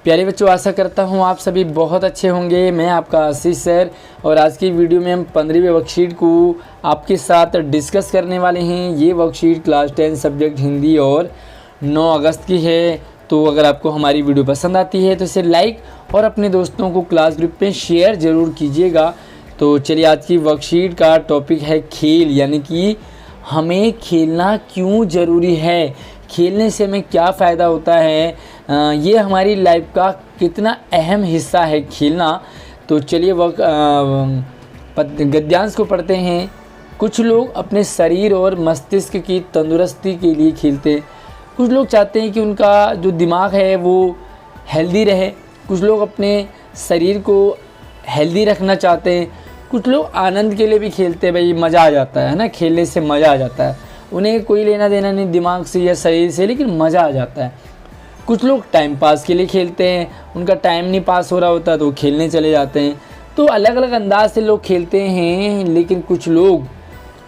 प्यारे बच्चों, आशा करता हूँ आप सभी बहुत अच्छे होंगे। मैं आपका आशीष सर और आज की वीडियो में हम 15वीं वर्कशीट को आपके साथ डिस्कस करने वाले हैं। ये वर्कशीट क्लास 10 सब्जेक्ट हिंदी और 9 अगस्त की है। तो अगर आपको हमारी वीडियो पसंद आती है तो इसे लाइक और अपने दोस्तों को क्लास ग्रुप में शेयर ज़रूर कीजिएगा। तो चलिए, आज की वर्कशीट का टॉपिक है खेल, यानी कि हमें खेलना क्यों ज़रूरी है, खेलने से हमें क्या फ़ायदा होता है, ये हमारी लाइफ का कितना अहम हिस्सा है खेलना। तो चलिए गद्यांश को पढ़ते हैं। कुछ लोग अपने शरीर और मस्तिष्क की तंदुरुस्ती के लिए खेलते हैं। कुछ लोग चाहते हैं कि उनका जो दिमाग है वो हेल्दी रहे। कुछ लोग अपने शरीर को हेल्दी रखना चाहते हैं। कुछ लोग आनंद के लिए भी खेलते हैं, भाई मज़ा आ जाता है ना, खेलने से मज़ा आ जाता है। उन्हें कोई लेना देना नहीं दिमाग से या शरीर से, लेकिन मज़ा आ जाता है। कुछ लोग टाइम पास के लिए खेलते हैं, उनका टाइम नहीं पास हो रहा होता तो वो खेलने चले जाते हैं। तो अलग अलग अंदाज से लोग खेलते हैं, लेकिन कुछ लोग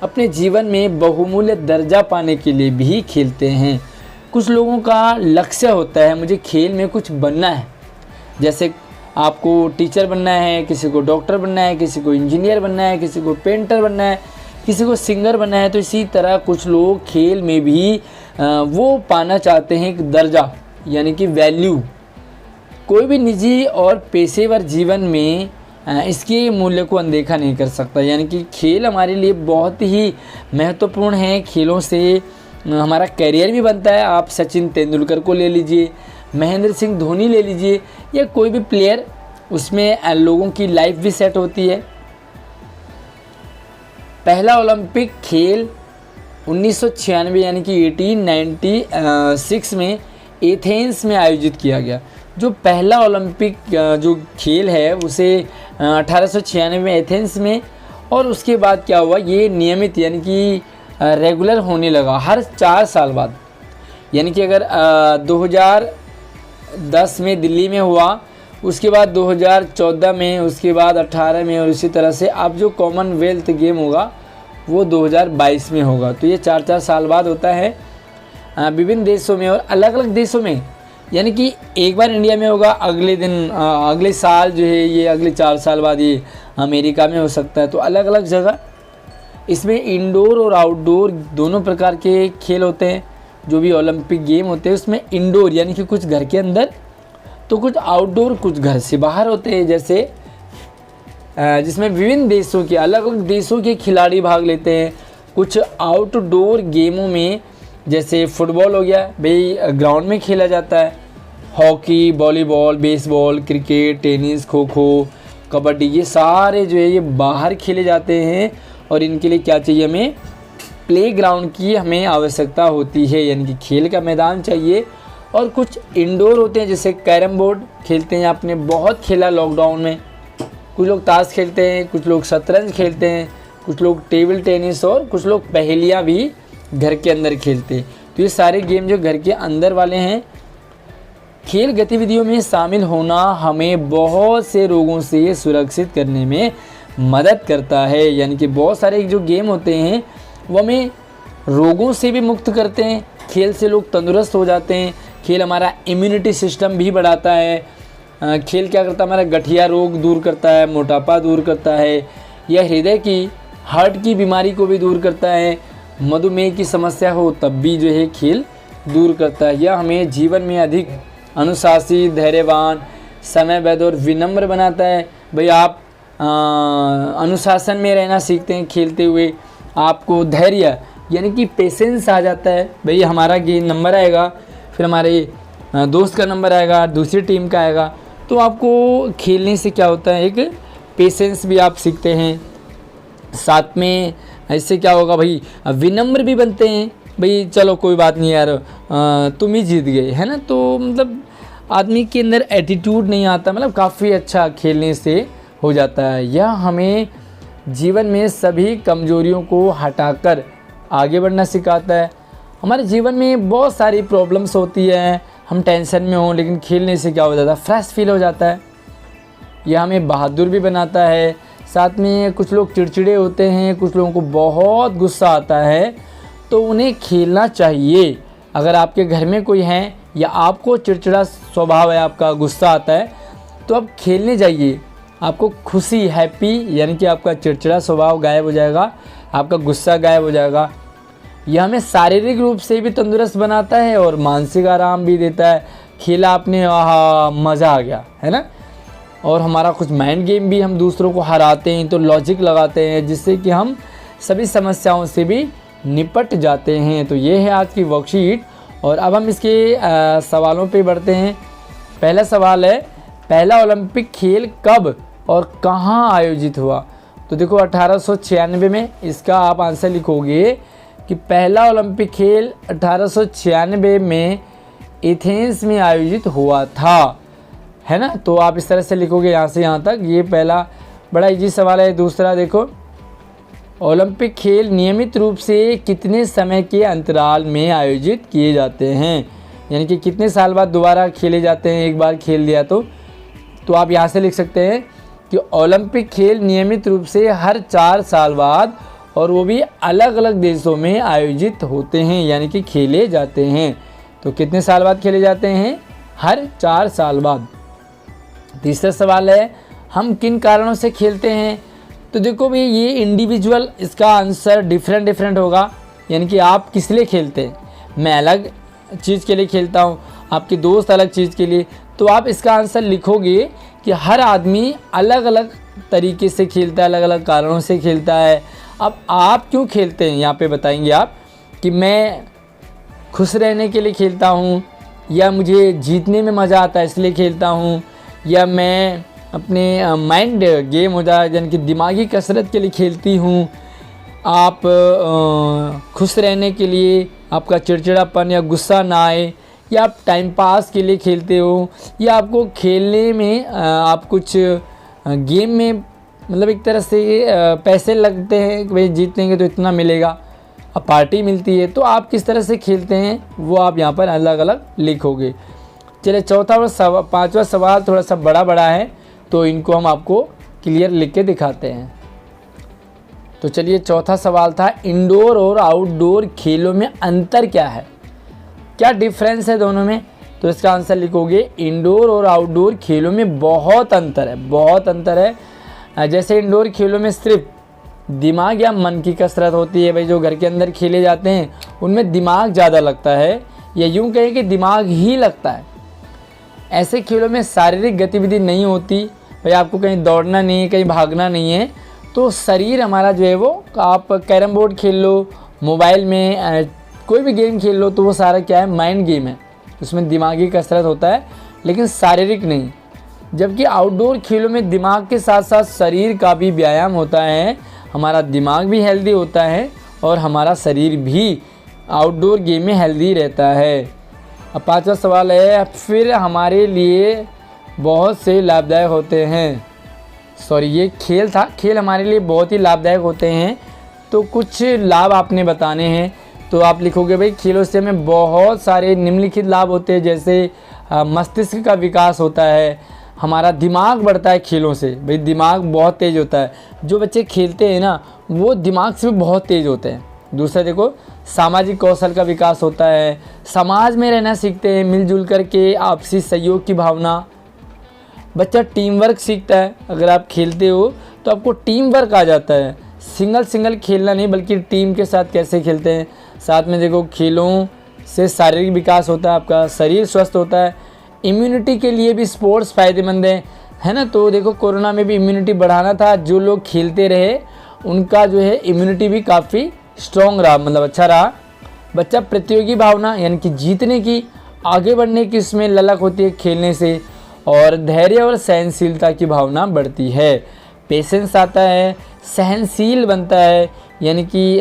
अपने जीवन में बहुमूल्य दर्जा पाने के लिए भी खेलते हैं। कुछ लोगों का लक्ष्य होता है, मुझे खेल में कुछ बनना है। जैसे आपको टीचर बनना है, किसी को डॉक्टर बनना है, किसी को इंजीनियर बनना है, किसी को पेंटर बनना है, किसी को सिंगर बनना है। तो इसी तरह कुछ लोग खेल में भी वो पाना चाहते हैं एक दर्जा, यानी कि वैल्यू। कोई भी निजी और पेशेवर जीवन में इसके मूल्य को अनदेखा नहीं कर सकता। यानी कि खेल हमारे लिए बहुत ही महत्वपूर्ण है। खेलों से हमारा करियर भी बनता है। आप सचिन तेंदुलकर को ले लीजिए, महेंद्र सिंह धोनी ले लीजिए, या कोई भी प्लेयर, उसमें लोगों की लाइफ भी सेट होती है। पहला ओलंपिक खेल 1996 यानी कि 1896 में एथेंस में आयोजित किया गया। जो पहला ओलंपिक जो खेल है उसे 1896 में एथेंस में, और उसके बाद क्या हुआ, ये नियमित यानी कि रेगुलर होने लगा हर 4 साल बाद। यानी कि अगर 2010 में दिल्ली में हुआ, उसके बाद 2014 में, उसके बाद 18 में, और इसी तरह से अब जो कॉमनवेल्थ गेम होगा वो 2022 में होगा। तो ये 4-4 साल बाद होता है विभिन्न देशों में और अलग अलग देशों में। यानी कि एक बार इंडिया में होगा, अगले दिन अगले साल जो है ये अगले 4 साल बाद ये अमेरिका में हो सकता है। तो अलग अलग जगह इसमें इंडोर और आउटडोर दोनों प्रकार के खेल होते हैं। जो भी ओलंपिक गेम होते हैं उसमें इंडोर यानी कि कुछ घर के अंदर, तो कुछ आउटडोर कुछ घर से बाहर होते हैं। जैसे जिसमें विभिन्न देशों के अलग अलग देशों के खिलाड़ी भाग लेते हैं। कुछ आउटडोर गेमों में जैसे फुटबॉल हो गया, भाई ग्राउंड में खेला जाता है। Hockey, volleyball, baseball, cricket, tennis, kho kho, kabaddi, ये सारे जो है ये बाहर खेले जाते हैं। और इनके लिए क्या चाहिए, हमें प्लेग्राउंड की हमें आवश्यकता होती है, यानी कि खेल का मैदान चाहिए। और कुछ इंडोर होते हैं, जैसे कैरम बोर्ड खेलते हैं, आपने बहुत खेला लॉकडाउन में। कुछ लोग ताश खेलते हैं, कुछ लोग शतरंज खेलते हैं, कुछ लोग टेबल टेनिस, और कुछ लोग पहेलियाँ भी घर के अंदर खेलते हैं। तो ये सारे गेम जो घर के अंदर वाले हैं। खेल गतिविधियों में शामिल होना हमें बहुत से रोगों से सुरक्षित करने में मदद करता है। यानी कि बहुत सारे जो गेम होते हैं वो हमें रोगों से भी मुक्त करते हैं। खेल से लोग तंदुरुस्त हो जाते हैं। खेल हमारा इम्यूनिटी सिस्टम भी बढ़ाता है। खेल क्या करता है, हमारा गठिया रोग दूर करता है, मोटापा दूर करता है, या हृदय की हार्ट की बीमारी को भी दूर करता है। मधुमेह की समस्या हो तब भी जो है खेल दूर करता है। यह हमें जीवन में अधिक अनुशासित, धैर्यवान, समयबद्ध और विनम्र बनाता है। भाई आप अनुशासन में रहना सीखते हैं खेलते हुए। आपको धैर्य यानी कि पेशेंस आ जाता है। भाई हमारा गेम नंबर आएगा, फिर हमारे दोस्त का नंबर आएगा, दूसरी टीम का आएगा। तो आपको खेलने से क्या होता है, एक पेशेंस भी आप सीखते हैं। साथ में इससे क्या होगा, भाई विनम्र भी बनते हैं। भाई चलो कोई बात नहीं यार, तुम ही जीत गए, है ना। तो मतलब आदमी के अंदर एटीट्यूड नहीं आता, मतलब काफ़ी अच्छा खेलने से हो जाता है। यह हमें जीवन में सभी कमजोरियों को हटाकर आगे बढ़ना सिखाता है। हमारे जीवन में बहुत सारी प्रॉब्लम्स होती हैं, हम टेंशन में हों, लेकिन खेलने से क्या हो जाता है, फ्रेश फील हो जाता है। यह हमें बहादुर भी बनाता है। साथ में कुछ लोग चिड़चिड़े होते हैं, कुछ लोगों को बहुत गुस्सा आता है, तो उन्हें खेलना चाहिए। अगर आपके घर में कोई है या आपको चिड़चिड़ा स्वभाव है, आपका गुस्सा आता है, तो आप खेलने जाइए, आपको खुशी, हैप्पी, यानी कि आपका चिड़चिड़ा स्वभाव गायब हो जाएगा, आपका गुस्सा गायब हो जाएगा। यह हमें शारीरिक रूप से भी तंदुरुस्त बनाता है और मानसिक आराम भी देता है। खेला आपने, आहा मज़ा आ गया, है ना। और हमारा कुछ माइंड गेम भी, हम दूसरों को हराते हैं तो लॉजिक लगाते हैं, जिससे कि हम सभी समस्याओं से भी निपट जाते हैं। तो ये है आज की वर्कशीट। और अब हम इसके सवालों पे बढ़ते हैं। पहला सवाल है, पहला ओलंपिक खेल कब और कहाँ आयोजित हुआ? तो देखो 1896 में इसका आप आंसर लिखोगे कि पहला ओलंपिक खेल 1896 में एथेंस में आयोजित हुआ था, है ना। तो आप इस तरह से लिखोगे यहाँ से यहाँ तक। ये पहला बड़ा इजी सवाल है। दूसरा देखो, ओलंपिक खेल नियमित रूप से कितने समय के अंतराल में आयोजित किए जाते हैं, यानी कि कितने साल बाद दोबारा खेले जाते हैं, एक बार खेल लिया तो आप यहाँ से लिख सकते हैं कि ओलंपिक खेल नियमित रूप से हर 4 साल बाद, और वो भी अलग अलग देशों में आयोजित होते हैं, यानी कि खेले जाते हैं। तो कितने साल बाद खेले जाते हैं? हर 4 साल बाद। तीसरा सवाल है, हम किन कारणों से खेलते हैं? तो देखो भाई, ये इंडिविजुअल, इसका आंसर डिफरेंट होगा, यानी कि आप किस लिए खेलते हैं। मैं अलग चीज़ के लिए खेलता हूँ, आपके दोस्त अलग चीज़ के लिए। तो आप इसका आंसर लिखोगे कि हर आदमी अलग अलग तरीके से खेलता है, अलग अलग कारणों से खेलता है। अब आप क्यों खेलते हैं, यहाँ पे बताएंगे आप कि मैं खुश रहने के लिए खेलता हूँ, या मुझे जीतने में मज़ा आता है इसलिए खेलता हूँ, या मैं अपने माइंड गेम हो जाए, यानी कि दिमागी कसरत के लिए खेलती हूँ। आप खुश रहने के लिए, आपका चिड़चिड़ापन या गुस्सा ना आए, या आप टाइम पास के लिए खेलते हो, या आपको खेलने में आप कुछ गेम में मतलब एक तरह से पैसे लगते हैं कि भाई जीतेंगे तो इतना मिलेगा, अब पार्टी मिलती है। तो आप किस तरह से खेलते हैं वो आप यहाँ पर अलग अलग लिखोगे। चलिए चौथा और पांचवा सवाल थोड़ा सा बड़ा है, तो इनको हम आपको क्लियर लिख के दिखाते हैं। तो चलिए चौथा सवाल था, इंडोर और आउटडोर खेलों में अंतर क्या है, क्या डिफरेंस है दोनों में? तो इसका आंसर लिखोगे, इंडोर और आउटडोर खेलों में बहुत अंतर है। जैसे इंडोर खेलों में सिर्फ दिमाग या मन की कसरत होती है, भाई जो घर के अंदर खेले जाते हैं उनमें दिमाग ज़्यादा लगता है, या यूँ कहें कि दिमाग ही लगता है। ऐसे खेलों में शारीरिक गतिविधि नहीं होती, भाई आपको कहीं दौड़ना नहीं है, कहीं भागना नहीं है, तो शरीर हमारा जो है वो, आप कैरम बोर्ड खेल लो, मोबाइल में कोई भी गेम खेल लो, तो वो सारा क्या है, माइंड गेम है, उसमें दिमागी कसरत होता है, लेकिन शारीरिक नहीं। जबकि आउटडोर खेलों में दिमाग के साथ साथ शरीर का भी व्यायाम होता है, हमारा दिमाग भी हेल्दी होता है और हमारा शरीर भी आउटडोर गेम में हेल्दी रहता है। अब पांचवा सवाल है, फिर हमारे लिए बहुत से लाभदायक होते हैं। सॉरी, ये खेल था, खेल हमारे लिए बहुत ही लाभदायक होते हैं। तो कुछ लाभ आपने बताने हैं, तो आप लिखोगे भाई खेलों से हमें बहुत सारे निम्नलिखित लाभ होते हैं। जैसे मस्तिष्क का विकास होता है, हमारा दिमाग बढ़ता है खेलों से, भाई दिमाग बहुत तेज़ होता है। जो बच्चे खेलते हैं ना वो दिमाग से भी बहुत तेज़ होते हैं। दूसरा देखो, सामाजिक कौशल का विकास होता है, समाज में रहना सीखते हैं, मिलजुल करके आपसी सहयोग की भावना, बच्चा टीम वर्क सीखता है। अगर आप खेलते हो तो आपको टीम वर्क आ जाता है, सिंगल खेलना नहीं बल्कि टीम के साथ कैसे खेलते हैं। साथ में देखो, खेलों से शारीरिक विकास होता है, आपका शरीर स्वस्थ होता है। इम्यूनिटी के लिए भी स्पोर्ट्स फ़ायदेमंद है ना। तो देखो, कोरोना में भी इम्यूनिटी बढ़ाना था, जो लोग खेलते रहे उनका जो है इम्यूनिटी भी काफ़ी स्ट्रॉन्ग रहा, मतलब अच्छा रहा। बच्चा प्रतियोगी भावना, यानी कि जीतने की, आगे बढ़ने की इसमें ललक होती है खेलने से, और धैर्य और सहनशीलता की भावना बढ़ती है। पेशेंस आता है, सहनशील बनता है, यानी कि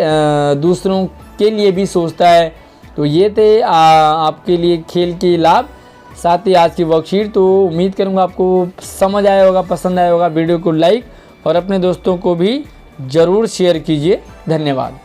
दूसरों के लिए भी सोचता है। तो ये थे आपके लिए खेल के लाभ, साथ ही आज की वर्कशीट। तो उम्मीद करूँगा आपको समझ आया होगा, पसंद आया होगा। वीडियो को लाइक और अपने दोस्तों को भी ज़रूर शेयर कीजिए। धन्यवाद।